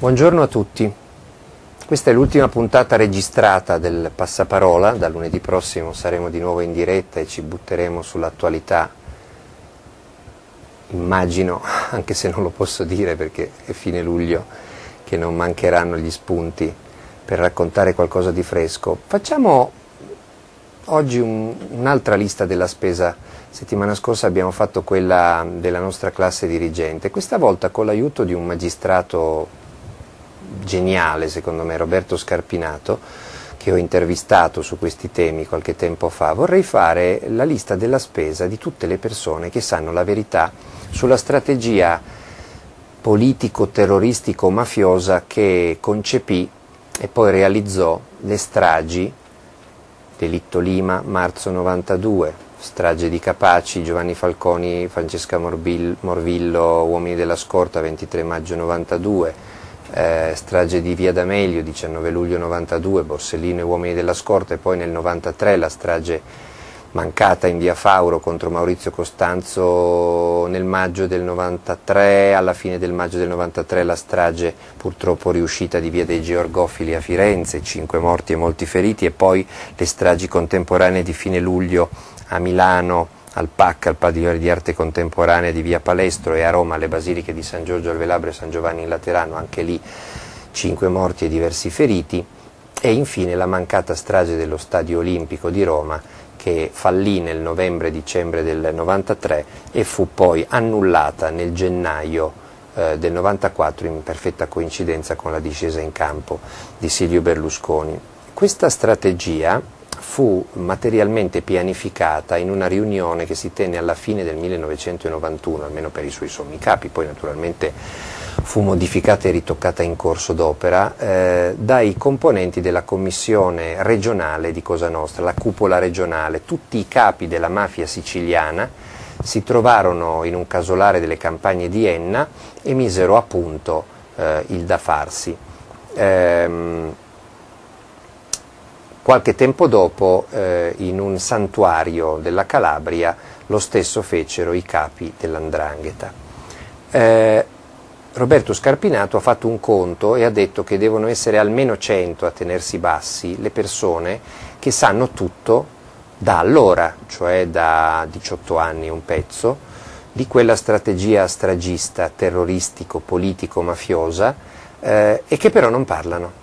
Buongiorno a tutti, questa è l'ultima puntata registrata del Passaparola. Da lunedì prossimo saremo di nuovo in diretta e ci butteremo sull'attualità, immagino, anche se non lo posso dire perché è fine luglio, che non mancheranno gli spunti per raccontare qualcosa di fresco. Facciamo oggi un'altra lista della spesa. Settimana scorsa abbiamo fatto quella della nostra classe dirigente, questa volta con l'aiuto di un magistrato geniale, secondo me, Roberto Scarpinato, che ho intervistato su questi temi qualche tempo fa. Vorrei fare la lista della spesa di tutte le persone che sanno la verità sulla strategia politico-terroristico-mafiosa che concepì e poi realizzò le stragi: Delitto Lima, marzo 92, strage di Capaci, Giovanni Falconi, Francesca Morvillo, Uomini della Scorta, 23 maggio 92, strage di Via D'Amelio, 19 luglio 92, Borsellino e Uomini della Scorta, e poi nel 93 la strage mancata in Via Fauro contro Maurizio Costanzo nel maggio del 93, alla fine del maggio del 93 la strage purtroppo riuscita di Via dei Georgofili a Firenze, 5 morti e molti feriti, e poi le stragi contemporanee di fine luglio a Milano, al PAC, al Padiglione di Arte Contemporanea di Via Palestro, e a Roma alle Basiliche di San Giorgio al Velabro e San Giovanni in Laterano, anche lì 5 morti e diversi feriti, e infine la mancata strage dello Stadio Olimpico di Roma, che fallì nel novembre-dicembre del 93 e fu poi annullata nel gennaio del 94, in perfetta coincidenza con la discesa in campo di Silvio Berlusconi. Questa strategia fu materialmente pianificata in una riunione che si tenne alla fine del 1991, almeno per i suoi sommi capi, poi naturalmente fu modificata e ritoccata in corso d'opera, dai componenti della commissione regionale di Cosa Nostra, la cupola regionale. Tutti i capi della mafia siciliana si trovarono in un casolare delle campagne di Enna e misero a punto il da farsi. Qualche tempo dopo, in un santuario della Calabria, lo stesso fecero i capi dell''ndrangheta. Roberto Scarpinato ha fatto un conto e ha detto che devono essere almeno 100 a tenersi bassi le persone che sanno tutto da allora, cioè da 18 anni e un pezzo, di quella strategia stragista, terroristico, politico, mafiosa, e che però non parlano.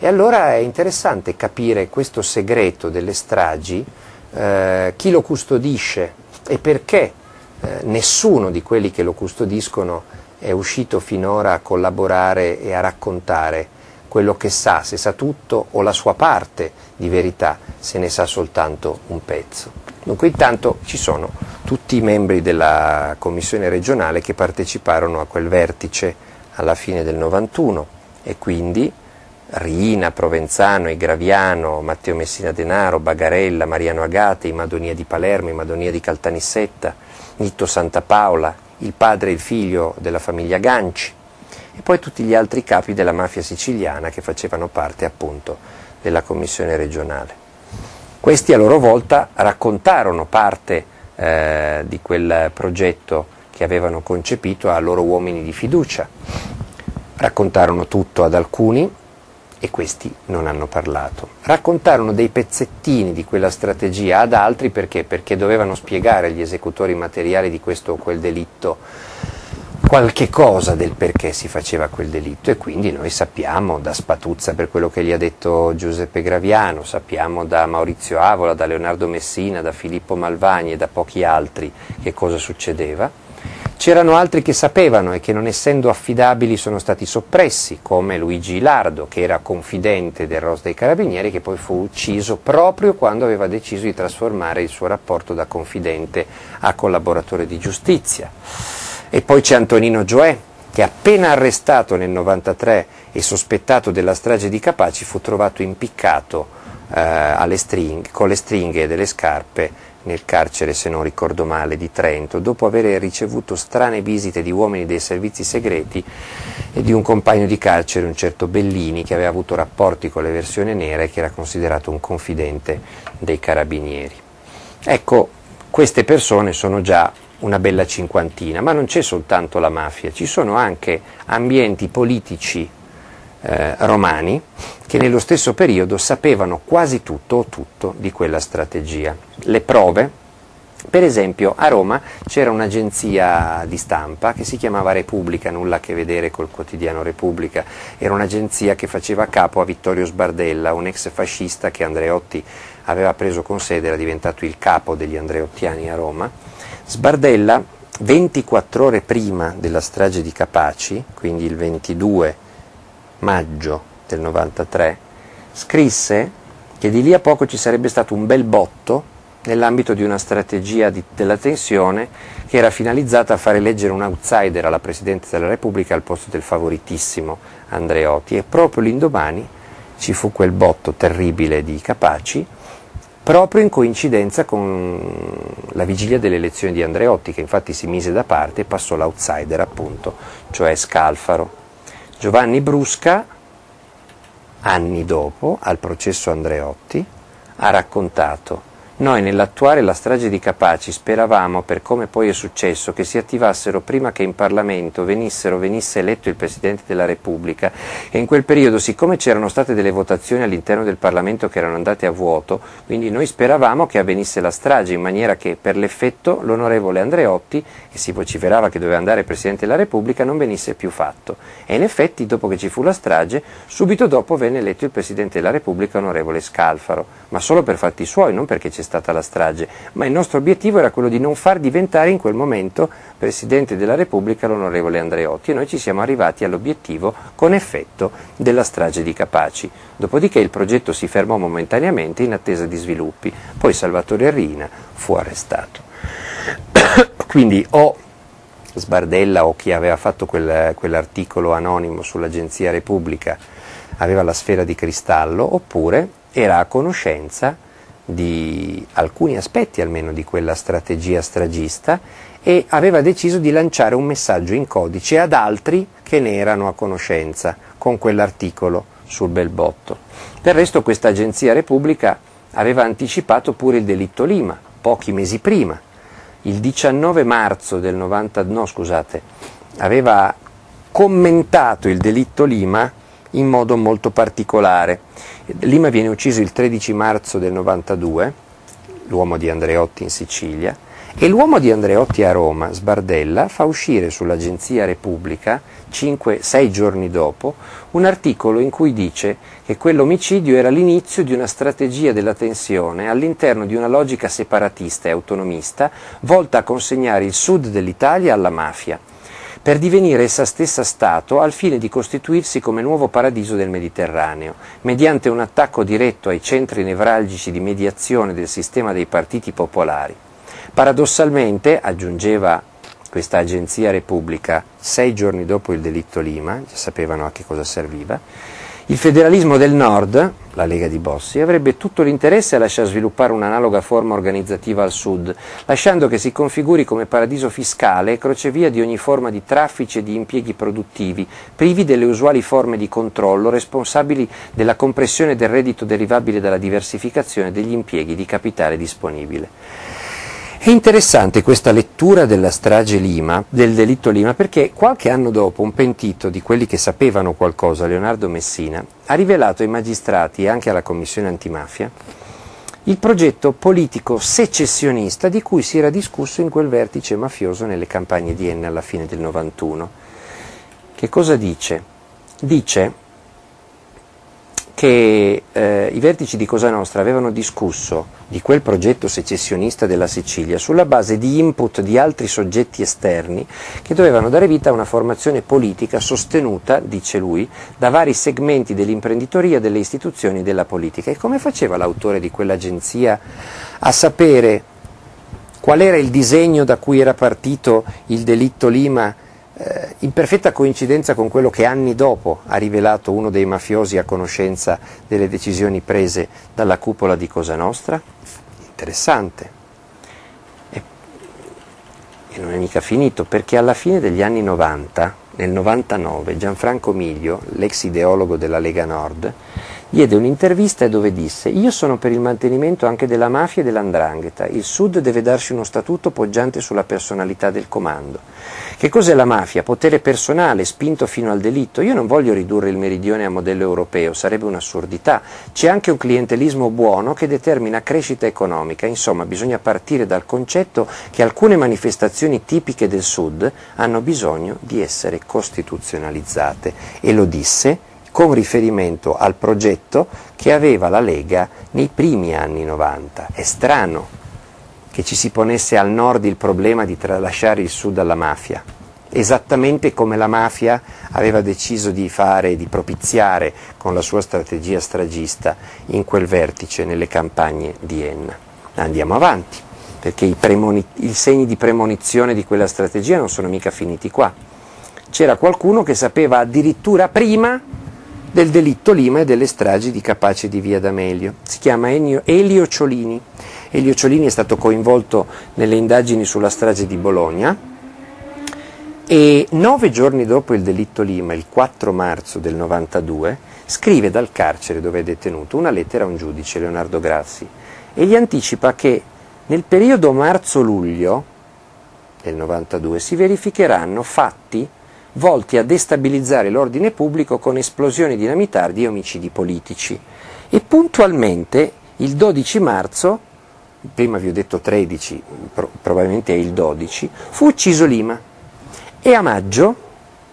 E allora è interessante capire questo segreto delle stragi, chi lo custodisce e perché nessuno di quelli che lo custodiscono è uscito finora a collaborare e a raccontare quello che sa, se sa tutto o la sua parte di verità, se ne sa soltanto un pezzo. Dunque intanto ci sono tutti i membri della commissione regionale che parteciparono a quel vertice alla fine del 91, e quindi Riina, Provenzano, Igraviano, Matteo Messina Denaro, Bagarella, Mariano Agate, i Madonia di Palermo, i Madonia di Caltanissetta, Nitto Santapaola, il padre e il figlio della famiglia Ganci, e poi tutti gli altri capi della mafia siciliana che facevano parte appunto della commissione regionale. Questi a loro volta raccontarono parte di quel progetto che avevano concepito ai loro uomini di fiducia, raccontarono tutto ad alcuni e questi non hanno parlato. Raccontarono dei pezzettini di quella strategia ad altri perché dovevano spiegare agli esecutori materiali di questo o quel delitto qualche cosa del perché si faceva quel delitto, e quindi noi sappiamo da Spatuzza, per quello che gli ha detto Giuseppe Graviano, sappiamo da Maurizio Avola, da Leonardo Messina, da Filippo Malvagni e da pochi altri che cosa succedeva. C'erano altri che sapevano e che, non essendo affidabili, sono stati soppressi, come Luigi Lardo, che era confidente del ROS dei Carabinieri, che poi fu ucciso proprio quando aveva deciso di trasformare il suo rapporto da confidente a collaboratore di giustizia. E poi c'è Antonino Gioè, che appena arrestato nel 93 e sospettato della strage di Capaci fu trovato impiccato con le stringhe delle scarpe nel carcere, se non ricordo male, di Trento, dopo aver ricevuto strane visite di uomini dei servizi segreti e di un compagno di carcere, un certo Bellini, che aveva avuto rapporti con le versioni nere e che era considerato un confidente dei Carabinieri. Ecco, queste persone sono già una bella cinquantina, ma non c'è soltanto la mafia, ci sono anche ambienti politici romani, che nello stesso periodo sapevano quasi tutto o tutto di quella strategia. Le prove: per esempio a Roma c'era un'agenzia di stampa che si chiamava Repubblica, nulla a che vedere col quotidiano Repubblica, era un'agenzia che faceva capo a Vittorio Sbardella, un ex fascista che Andreotti aveva preso con sé ed era diventato il capo degli andreottiani a Roma. Sbardella, 24 ore prima della strage di Capaci, quindi il 22 maggio del 93, scrisse che di lì a poco ci sarebbe stato un bel botto nell'ambito di una strategia della tensione che era finalizzata a far eleggere un outsider alla Presidenza della Repubblica al posto del favoritissimo Andreotti, e proprio l'indomani ci fu quel botto terribile di Capaci, proprio in coincidenza con la vigilia delle elezioni di Andreotti, che infatti si mise da parte e passò l'outsider, appunto, cioè Scalfaro. Giovanni Brusca, anni dopo, al processo Andreotti, ha raccontato: noi nell'attuare la strage di Capaci speravamo, per come poi è successo, che si attivassero prima che in Parlamento venisse eletto il Presidente della Repubblica, e in quel periodo, siccome c'erano state delle votazioni all'interno del Parlamento che erano andate a vuoto, quindi noi speravamo che avvenisse la strage, in maniera che per l'effetto l'onorevole Andreotti, che si vociferava che doveva andare Presidente della Repubblica, non venisse più fatto. E in effetti, dopo che ci fu la strage, subito dopo venne eletto il Presidente della Repubblica, onorevole Scalfaro, ma solo per fatti suoi, non perché c'è stata la strage, ma il nostro obiettivo era quello di non far diventare in quel momento Presidente della Repubblica l'onorevole Andreotti, e noi ci siamo arrivati all'obiettivo con effetto della strage di Capaci. Dopodiché il progetto si fermò momentaneamente in attesa di sviluppi, poi Salvatore Riina fu arrestato. Quindi o Sbardella o chi aveva fatto quell'articolo anonimo sull'agenzia Repubblica aveva la sfera di cristallo, oppure era a conoscenza di alcuni aspetti almeno di quella strategia stragista e aveva deciso di lanciare un messaggio in codice ad altri che ne erano a conoscenza con quell'articolo sul bel botto. Del resto questa agenzia Repubblica aveva anticipato pure il delitto Lima pochi mesi prima. Il 19 marzo del 92, aveva commentato il delitto Lima in modo molto particolare. Lima viene ucciso il 13 marzo del 92, l'uomo di Andreotti in Sicilia, e l'uomo di Andreotti a Roma, Sbardella, fa uscire sull'agenzia Repubblica, 6 giorni dopo, un articolo in cui dice che quell'omicidio era l'inizio di una strategia della tensione all'interno di una logica separatista e autonomista volta a consegnare il sud dell'Italia alla mafia, per divenire essa stessa Stato al fine di costituirsi come nuovo paradiso del Mediterraneo, mediante un attacco diretto ai centri nevralgici di mediazione del sistema dei partiti popolari. Paradossalmente, aggiungeva questa agenzia Repubblica 6 giorni dopo il delitto Lima, già sapevano a che cosa serviva, il federalismo del Nord, la Lega di Bossi, avrebbe tutto l'interesse a lasciar sviluppare un'analoga forma organizzativa al Sud, lasciando che si configuri come paradiso fiscale e crocevia di ogni forma di traffici e di impieghi produttivi, privi delle usuali forme di controllo, responsabili della compressione del reddito derivabile dalla diversificazione degli impieghi di capitale disponibile. È interessante questa lettura della strage Lima, del delitto Lima, perché qualche anno dopo un pentito di quelli che sapevano qualcosa, Leonardo Messina, ha rivelato ai magistrati e anche alla commissione antimafia il progetto politico secessionista di cui si era discusso in quel vertice mafioso nelle campagne di Enna alla fine del 91. Che cosa dice? Dice che i vertici di Cosa Nostra avevano discusso di quel progetto secessionista della Sicilia sulla base di input di altri soggetti esterni che dovevano dare vita a una formazione politica sostenuta, dice lui, da vari segmenti dell'imprenditoria, delle istituzioni e della politica. E come faceva l'autore di quell'agenzia a sapere qual era il disegno da cui era partito il delitto Lima, in perfetta coincidenza con quello che anni dopo ha rivelato uno dei mafiosi a conoscenza delle decisioni prese dalla cupola di Cosa Nostra? Interessante. E non è mica finito, perché alla fine degli anni 90, nel 99, Gianfranco Miglio, l'ex ideologo della Lega Nord, diede un'intervista dove disse: io sono per il mantenimento anche della mafia e dell''ndrangheta, il Sud deve darsi uno statuto poggiante sulla personalità del comando. Che cos'è la mafia? Potere personale, spinto fino al delitto. Io non voglio ridurre il meridione a modello europeo, sarebbe un'assurdità. C'è anche un clientelismo buono che determina crescita economica. Insomma, bisogna partire dal concetto che alcune manifestazioni tipiche del Sud hanno bisogno di essere costituzionalizzate, e lo disse con riferimento al progetto che aveva la Lega nei primi anni 90. È strano che ci si ponesse al nord il problema di tralasciare il Sud alla mafia, esattamente come la mafia aveva deciso di fare, di propiziare con la sua strategia stragista in quel vertice nelle campagne di Enna. Andiamo avanti, perché i segni di premonizione di quella strategia non sono mica finiti qua. C'era qualcuno che sapeva addirittura prima del delitto Lima e delle stragi di Capaci e di Via D'Amelio. Si chiama Elio Ciolini. Elio Ciolini è stato coinvolto nelle indagini sulla strage di Bologna e 9 giorni dopo il delitto Lima, il 4 marzo del 92, scrive dal carcere dove è detenuto una lettera a un giudice, Leonardo Grassi, e gli anticipa che nel periodo marzo-luglio del 92 si verificheranno fatti volti a destabilizzare l'ordine pubblico con esplosioni dinamitardi e omicidi politici. E puntualmente il 12 marzo, prima vi ho detto 13, probabilmente è il 12, fu ucciso Lima, e a maggio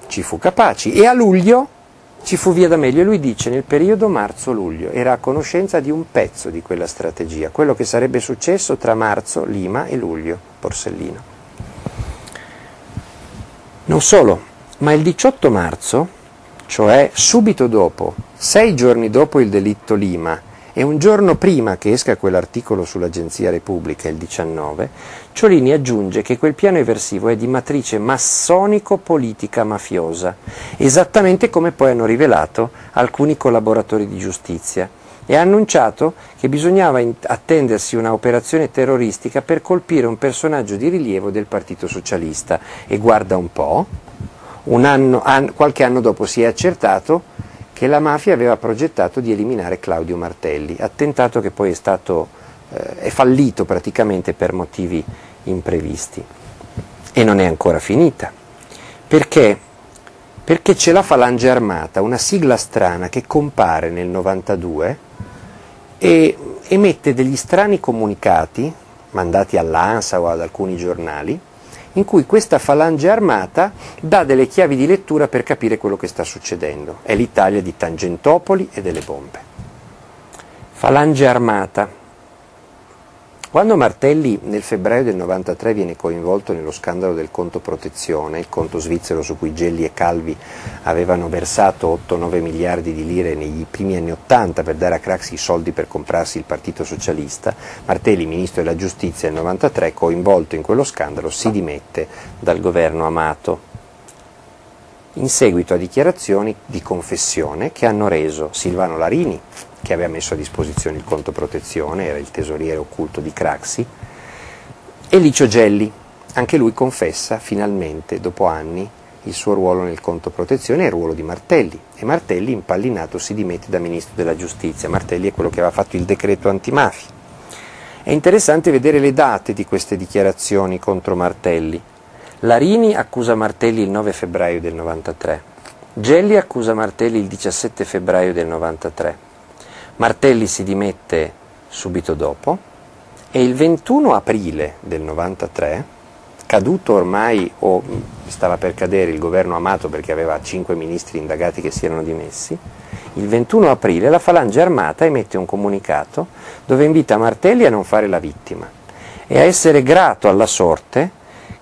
ci fu Capaci, e a luglio ci fu Via D'Amelio. E lui dice: nel periodo marzo-luglio era a conoscenza di un pezzo di quella strategia, quello che sarebbe successo tra marzo, Lima, e luglio, Borsellino. Non solo, ma il 18 marzo, cioè subito dopo, 6 giorni dopo il delitto Lima e un giorno prima che esca quell'articolo sull'Agenzia Repubblica, il 19, Ciolini aggiunge che quel piano eversivo è di matrice massonico-politica mafiosa, esattamente come poi hanno rivelato alcuni collaboratori di giustizia, e ha annunciato che bisognava attendersi una operazione terroristica per colpire un personaggio di rilievo del Partito Socialista. E guarda un po', qualche anno dopo si è accertato che la mafia aveva progettato di eliminare Claudio Martelli, attentato che poi è fallito praticamente per motivi imprevisti. E non è ancora finita. Perché? Perché c'è la Falange Armata, una sigla strana che compare nel 92 e emette degli strani comunicati, mandati all'ANSA o ad alcuni giornali, in cui questa Falange Armata dà delle chiavi di lettura per capire quello che sta succedendo. È l'Italia di Tangentopoli e delle bombe. Falange Armata. Quando Martelli nel febbraio del 93 viene coinvolto nello scandalo del conto protezione, il conto svizzero su cui Gelli e Calvi avevano versato 8-9 miliardi di lire nei primi anni 80 per dare a Craxi i soldi per comprarsi il Partito Socialista, Martelli, ministro della Giustizia nel 93, coinvolto in quello scandalo, si dimette dal governo Amato, in seguito a dichiarazioni di confessione che hanno reso Silvano Larini, che aveva messo a disposizione il conto protezione, era il tesoriere occulto di Craxi, e Licio Gelli, anche lui confessa finalmente, dopo anni, il suo ruolo nel conto protezione e il ruolo di Martelli, e Martelli, impallinato, si dimette da ministro della giustizia. Martelli è quello che aveva fatto il decreto antimafia. È interessante vedere le date di queste dichiarazioni contro Martelli. Larini accusa Martelli il 9 febbraio del 93, Gelli accusa Martelli il 17 febbraio del 93, Martelli si dimette subito dopo, e il 21 aprile del 93, caduto ormai o stava per cadere il governo Amato perché aveva 5 ministri indagati che si erano dimessi, il 21 aprile la Falange Armata emette un comunicato dove invita Martelli a non fare la vittima e a essere grato alla sorte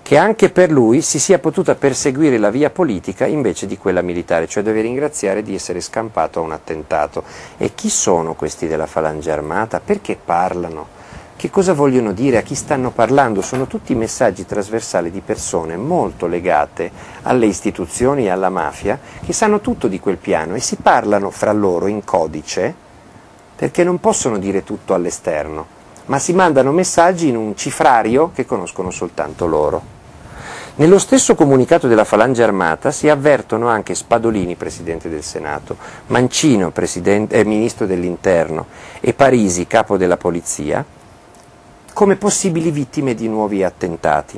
che anche per lui si sia potuta perseguire la via politica invece di quella militare, cioè deve ringraziare di essere scampato a un attentato. E chi sono questi della Falange Armata? Perché parlano? Che cosa vogliono dire? A chi stanno parlando? Sono tutti messaggi trasversali di persone molto legate alle istituzioni e alla mafia, che sanno tutto di quel piano e si parlano fra loro in codice, perché non possono dire tutto all'esterno, ma si mandano messaggi in un cifrario che conoscono soltanto loro. Nello stesso comunicato della Falange Armata si avvertono anche Spadolini, Presidente del Senato, Mancino, Ministro dell'Interno, e Parisi, Capo della Polizia, come possibili vittime di nuovi attentati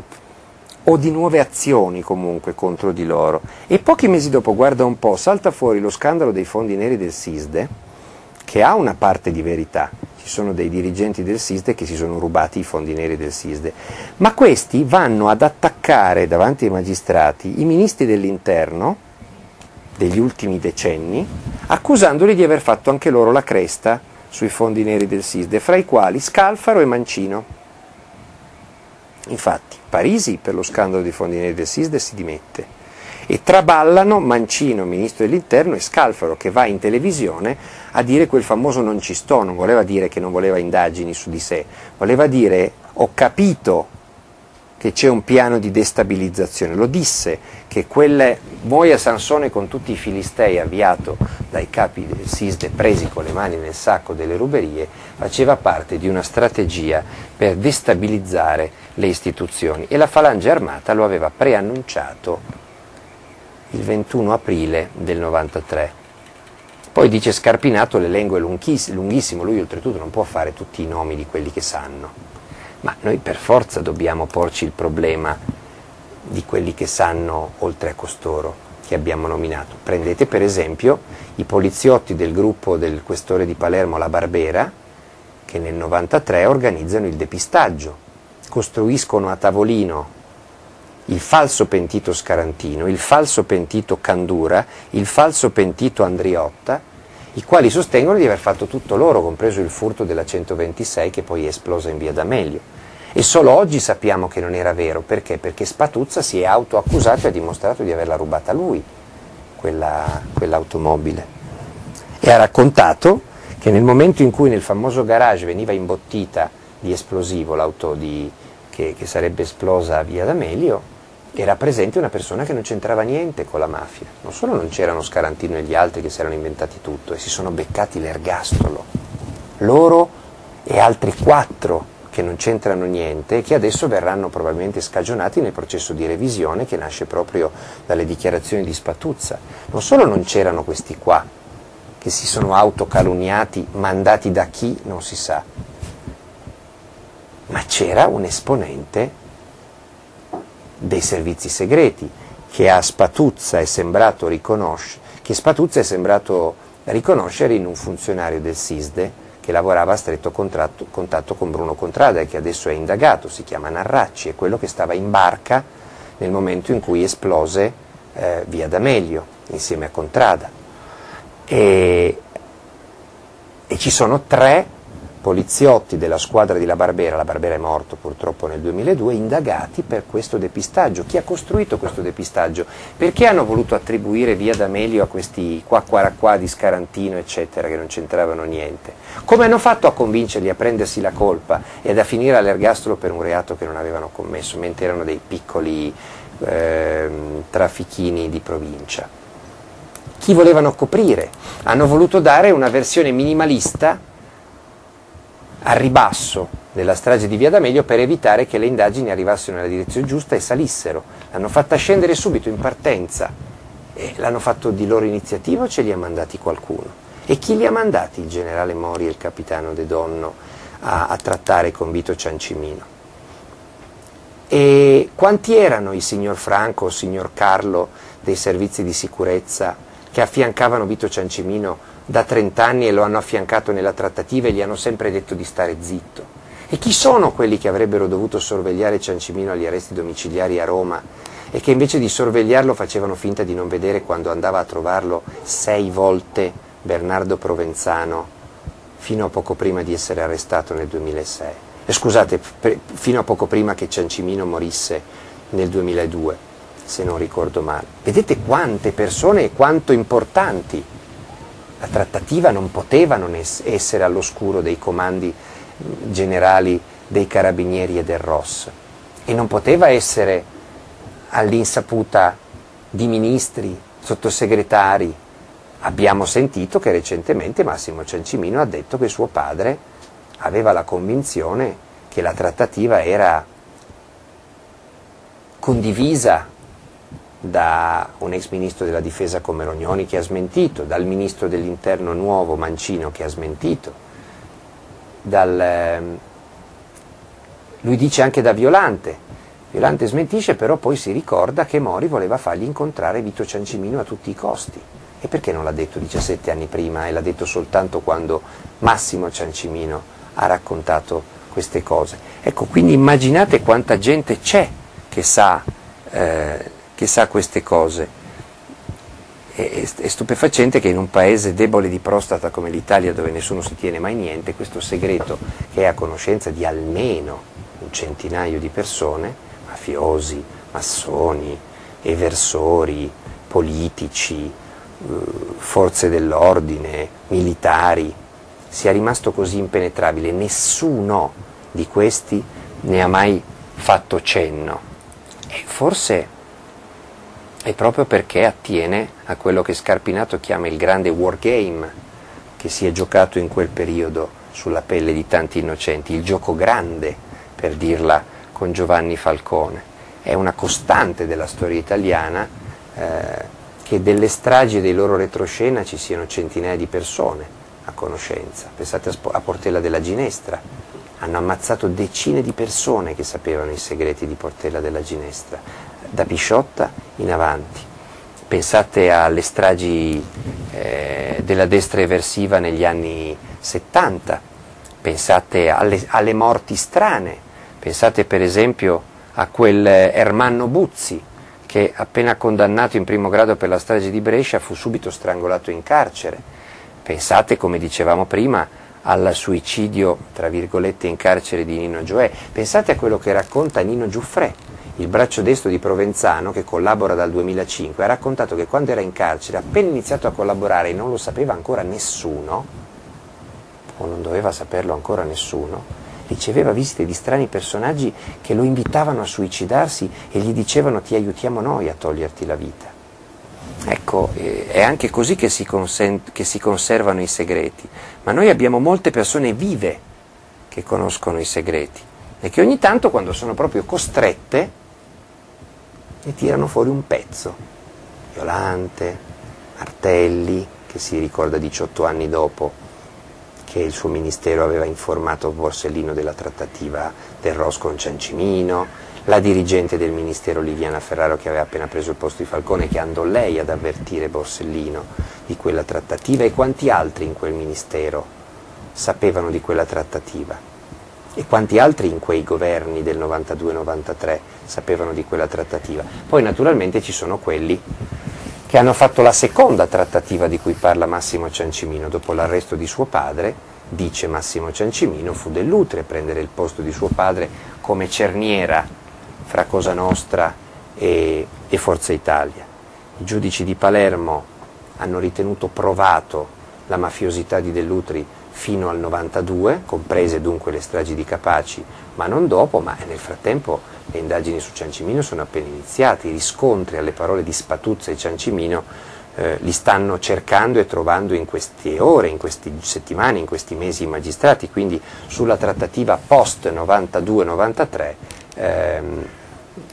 o di nuove azioni comunque contro di loro. E pochi mesi dopo, guarda un po', salta fuori lo scandalo dei fondi neri del SISDE, che ha una parte di verità. Ci sono dei dirigenti del SISDE che si sono rubati i fondi neri del SISDE, ma questi vanno ad attaccare davanti ai magistrati i ministri dell'Interno degli ultimi decenni, accusandoli di aver fatto anche loro la cresta sui fondi neri del SISDE, fra i quali Scalfaro e Mancino. Infatti Parisi, per lo scandalo dei fondi neri del SISDE, si dimette, e traballano Mancino, Ministro dell'Interno, e Scalfaro, che va in televisione a dire quel famoso non ci sto. Non voleva dire che non voleva indagini su di sé, voleva dire ho capito che c'è un piano di destabilizzazione. Lo disse che quel Moia Sansone con tutti i filistei avviato dai capi del SISDE presi con le mani nel sacco delle ruberie faceva parte di una strategia per destabilizzare le istituzioni, e la Falange Armata lo aveva preannunciato il 21 aprile del 93. Poi dice Scarpinato l'elenco è lunghissimo, lui oltretutto non può fare tutti i nomi di quelli che sanno, ma noi per forza dobbiamo porci il problema di quelli che sanno oltre a costoro che abbiamo nominato. Prendete per esempio i poliziotti del gruppo del questore di Palermo La Barbera, che nel 93 organizzano il depistaggio, costruiscono a tavolino il falso pentito Scarantino, il falso pentito Candura, il falso pentito Andriotta, i quali sostengono di aver fatto tutto loro, compreso il furto della 126 che poi è esplosa in via D'Amelio. E solo oggi sappiamo che non era vero. Perché? Perché Spatuzza si è autoaccusato e ha dimostrato di averla rubata lui, quell'automobile. E ha raccontato che nel momento in cui nel famoso garage veniva imbottita di esplosivo l'auto che sarebbe esplosa a via D'Amelio, era presente una persona che non c'entrava niente con la mafia. Non solo non c'erano Scarantino e gli altri che si erano inventati tutto, e si sono beccati l'ergastolo, loro e altri 4 che non c'entrano niente e che adesso verranno probabilmente scagionati nel processo di revisione che nasce proprio dalle dichiarazioni di Spatuzza. Non solo non c'erano questi qua, che si sono autocalunniati, mandati da chi non si sa, ma c'era un esponente dei servizi segreti che a Spatuzza è sembrato riconoscere in un funzionario del SISDE che lavorava a stretto contatto con Bruno Contrada e che adesso è indagato, si chiama Narracci, è quello che stava in barca nel momento in cui esplose via D'Amelio insieme a Contrada. E ci sono 3 poliziotti della squadra di La Barbera è morto purtroppo nel 2002, indagati per questo depistaggio. Chi ha costruito questo depistaggio? Perché hanno voluto attribuire via D'Amelio a questi qua di Scarantino eccetera che non c'entravano niente? Come hanno fatto a convincerli a prendersi la colpa e a finire all'ergastolo per un reato che non avevano commesso mentre erano dei piccoli traffichini di provincia? Chi volevano coprire? Hanno voluto dare una versione minimalista al ribasso della strage di via D'Amelio per evitare che le indagini arrivassero nella direzione giusta e salissero. L'hanno fatta scendere subito in partenza e l'hanno fatto di loro iniziativa o ce li ha mandati qualcuno? E chi li ha mandati il generale Mori e il capitano De Donno a trattare con Vito Ciancimino? E quanti erano il signor Franco o il signor Carlo dei servizi di sicurezza che affiancavano Vito Ciancimino da 30 anni e lo hanno affiancato nella trattativa e gli hanno sempre detto di stare zitto? E chi sono quelli che avrebbero dovuto sorvegliare Ciancimino agli arresti domiciliari a Roma e che invece di sorvegliarlo facevano finta di non vedere quando andava a trovarlo 6 volte Bernardo Provenzano fino a poco prima di essere arrestato nel 2006? Scusate, fino a poco prima che Ciancimino morisse nel 2002, se non ricordo male. Vedete quante persone e quanto importanti. La trattativa non poteva non essere all'oscuro dei comandi generali dei Carabinieri e del ROS, e non poteva essere all'insaputa di ministri, sottosegretari. Abbiamo sentito che recentemente Massimo Ciancimino ha detto che suo padre aveva la convinzione che la trattativa era condivisa da un ex ministro della difesa come Rognoni che ha smentito, dal ministro dell'interno nuovo Mancino che ha smentito, lui dice anche da Violante. Violante smentisce, però poi si ricorda che Mori voleva fargli incontrare Vito Ciancimino a tutti i costi. E perché non l'ha detto 17 anni prima e l'ha detto soltanto quando Massimo Ciancimino ha raccontato queste cose? Ecco, quindi immaginate quanta gente c'è che sa queste cose. È stupefacente che in un paese debole di prostata come l'Italia, dove nessuno si tiene mai niente, questo segreto, che è a conoscenza di almeno un centinaio di persone, mafiosi, massoni, eversori, politici, forze dell'ordine, militari, sia rimasto così impenetrabile. Nessuno di questi ne ha mai fatto cenno. E forse è proprio perché attiene a quello che Scarpinato chiama il grande wargame che si è giocato in quel periodo sulla pelle di tanti innocenti, il gioco grande, per dirla con Giovanni Falcone. È una costante della storia italiana che delle stragi e dei loro retroscena ci siano centinaia di persone a conoscenza. Pensate a Portella della Ginestra, hanno ammazzato decine di persone che sapevano i segreti di Portella della Ginestra, da Pisciotta in avanti. Pensate alle stragi della destra eversiva negli anni 70, pensate alle morti strane, pensate per esempio a quel Ermanno Buzzi che appena condannato in primo grado per la strage di Brescia fu subito strangolato in carcere. Pensate, come dicevamo prima, al suicidio, tra virgolette, in carcere di Nino Gioè. Pensate a quello che racconta Nino Giuffrè, il braccio destro di Provenzano, che collabora dal 2005, ha raccontato che quando era in carcere, appena iniziato a collaborare e non lo sapeva ancora nessuno, o non doveva saperlo ancora nessuno, riceveva visite di strani personaggi che lo invitavano a suicidarsi e gli dicevano: ti aiutiamo noi a toglierti la vita. Ecco, è anche così che si conservano i segreti, ma noi abbiamo molte persone vive che conoscono i segreti e che ogni tanto, quando sono proprio costrette, ne tirano fuori un pezzo. Violante, Martelli, che si ricorda 18 anni dopo che il suo ministero aveva informato Borsellino della trattativa del ROS con Ciancimino, la dirigente del ministero Liviana Ferraro, che aveva appena preso il posto di Falcone, che andò lei ad avvertire Borsellino di quella trattativa, e quanti altri in quel ministero sapevano di quella trattativa, e quanti altri in quei governi del 92-93 sapevano di quella trattativa. Poi naturalmente ci sono quelli che hanno fatto la seconda trattativa di cui parla Massimo Ciancimino. Dopo l'arresto di suo padre, dice Massimo Ciancimino, fu dell'utile prendere il posto di suo padre come cerniera fra Cosa Nostra e Forza Italia. I giudici di Palermo hanno ritenuto provato la mafiosità di Dell'Utri fino al 92, comprese dunque le stragi di Capaci, ma non dopo. Ma nel frattempo le indagini su Ciancimino sono appena iniziate, i riscontri alle parole di Spatuzza e Ciancimino li stanno cercando e trovando in queste ore, in queste settimane, in questi mesi i magistrati, quindi sulla trattativa post 92-93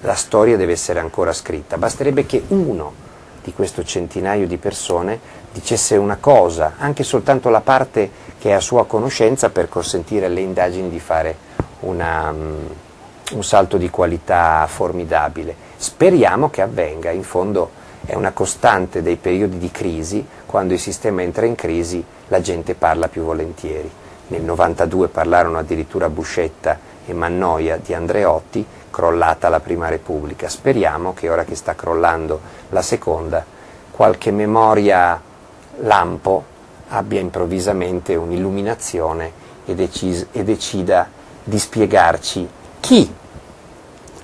la storia deve essere ancora scritta. Basterebbe che uno di questo centinaio di persone dicesse una cosa, anche soltanto la parte che è a sua conoscenza, per consentire alle indagini di fare un salto di qualità formidabile. Speriamo che avvenga. In fondo è una costante dei periodi di crisi: quando il sistema entra in crisi la gente parla più volentieri. Nel 92 parlarono addirittura Buscetta e Mannoia di Andreotti, crollata la Prima Repubblica. Speriamo che ora che sta crollando la seconda, qualche memoria lampo abbia improvvisamente un'illuminazione e decida di spiegarci chi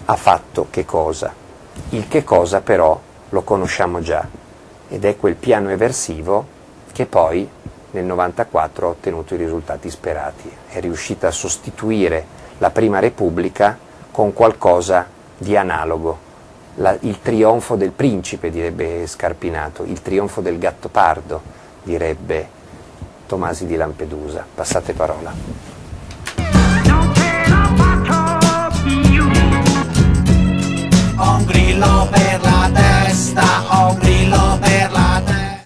ha fatto che cosa. Il che cosa però lo conosciamo già, ed è quel piano eversivo che poi nel 94 ha ottenuto i risultati sperati. È riuscita a sostituire la Prima Repubblica con qualcosa di analogo. Il trionfo del principe, direbbe Scarpinato, il trionfo del Gattopardo, direbbe Tomasi di Lampedusa. Passate parola. ho un grillo per la testa,